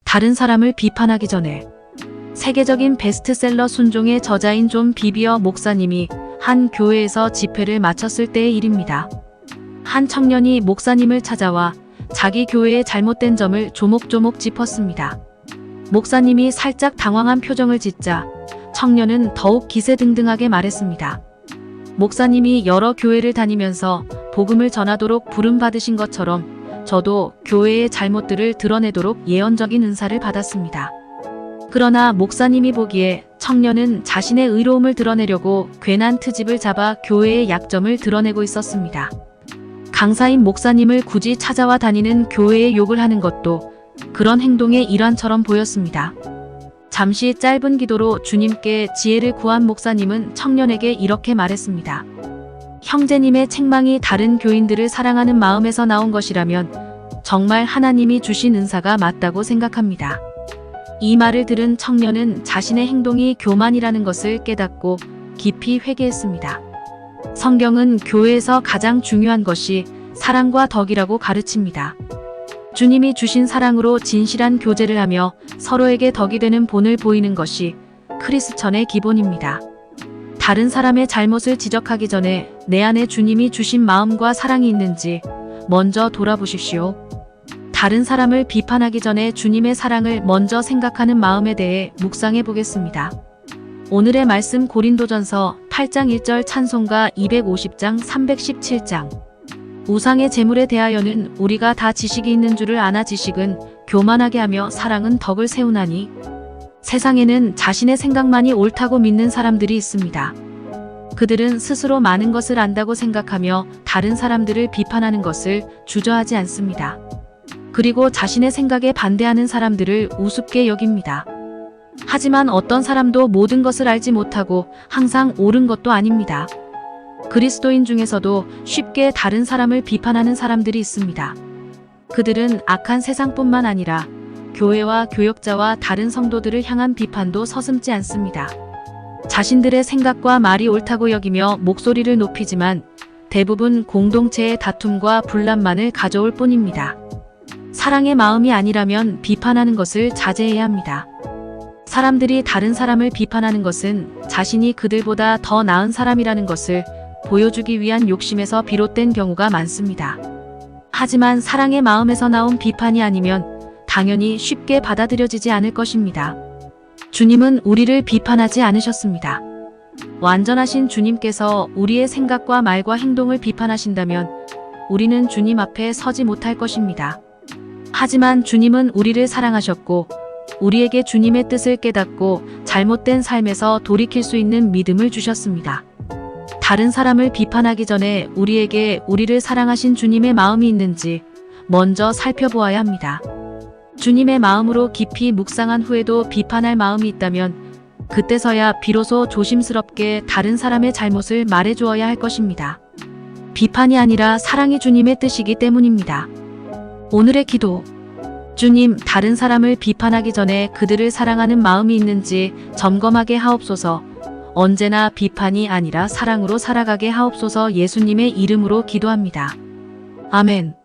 다른 사람을 비판하기 전에. 세계적인 베스트셀러 순종의 저자인 존 비비어 목사님이 한 교회에서 집회를 마쳤을 때의 일입니다. 한 청년이 목사님을 찾아와 자기 교회의 잘못된 점을 조목조목 짚었습니다. 목사님이 살짝 당황한 표정을 짓자 청년은 더욱 기세등등하게 말했습니다. 목사님이 여러 교회를 다니면서 복음을 전하도록 부름받으신 것처럼 저도 교회의 잘못들을 드러내도록 예언적인 은사를 받았습니다. 그러나 목사님이 보기에 청년은 자신의 의로움을 드러내려고 괜한 트집을 잡아 교회의 약점을 드러내고 있었습니다. 강사인 목사님을 굳이 찾아와 다니는 교회에 욕을 하는 것도 그런 행동의 일환처럼 보였습니다. 잠시 짧은 기도로 주님께 지혜를 구한 목사님은 청년에게 이렇게 말했습니다. 형제님의 책망이 다른 교인들을 사랑하는 마음에서 나온 것이라면 정말 하나님이 주신 은사가 맞다고 생각합니다. 이 말을 들은 청년은 자신의 행동이 교만이라는 것을 깨닫고 깊이 회개했습니다. 성경은 교회에서 가장 중요한 것이 사랑과 덕이라고 가르칩니다. 주님이 주신 사랑으로 진실한 교제를 하며 서로에게 덕이 되는 본을 보이는 것이 크리스천의 기본입니다. 다른 사람의 잘못을 지적하기 전에 내 안에 주님이 주신 마음과 사랑이 있는지 먼저 돌아보십시오. 다른 사람을 비판하기 전에 주님의 사랑을 먼저 생각하는 마음에 대해 묵상해 보겠습니다. 오늘의 말씀 고린도전서 8장 1절 찬송가 250장 317장. 우상의 재물에 대하여는 우리가 다 지식이 있는 줄을 아나 지식은 교만하게 하며 사랑은 덕을 세우나니. 세상에는 자신의 생각만이 옳다고 믿는 사람들이 있습니다. 그들은 스스로 많은 것을 안다고 생각하며 다른 사람들을 비판하는 것을 주저하지 않습니다. 그리고 자신의 생각에 반대하는 사람들을 우습게 여깁니다. 하지만 어떤 사람도 모든 것을 알지 못하고 항상 옳은 것도 아닙니다. 그리스도인 중에서도 쉽게 다른 사람을 비판하는 사람들이 있습니다. 그들은 악한 세상뿐만 아니라 교회와 교역자와 다른 성도들을 향한 비판도 서슴지 않습니다. 자신들의 생각과 말이 옳다고 여기며 목소리를 높이지만 대부분 공동체의 다툼과 분란만을 가져올 뿐입니다. 사랑의 마음이 아니라면 비판하는 것을 자제해야 합니다. 사람들이 다른 사람을 비판하는 것은 자신이 그들보다 더 나은 사람이라는 것을 보여주기 위한 욕심에서 비롯된 경우가 많습니다. 하지만 사랑의 마음에서 나온 비판이 아니면 당연히 쉽게 받아들여지지 않을 것입니다. 주님은 우리를 비판하지 않으셨습니다. 완전하신 주님께서 우리의 생각과 말과 행동을 비판하신다면 우리는 주님 앞에 서지 못할 것입니다. 하지만 주님은 우리를 사랑하셨고 우리에게 주님의 뜻을 깨닫고 잘못된 삶에서 돌이킬 수 있는 믿음을 주셨습니다. 다른 사람을 비판하기 전에 우리에게 우리를 사랑하신 주님의 마음이 있는지 먼저 살펴보아야 합니다. 주님의 마음으로 깊이 묵상한 후에도 비판할 마음이 있다면 그때서야 비로소 조심스럽게 다른 사람의 잘못을 말해주어야 할 것입니다. 비판이 아니라 사랑이 주님의 뜻이기 때문입니다. 오늘의 기도. 주님, 다른 사람을 비판하기 전에 그들을 사랑하는 마음이 있는지 점검하게 하옵소서. 언제나 비판이 아니라 사랑으로 살아가게 하옵소서. 예수님의 이름으로 기도합니다. 아멘.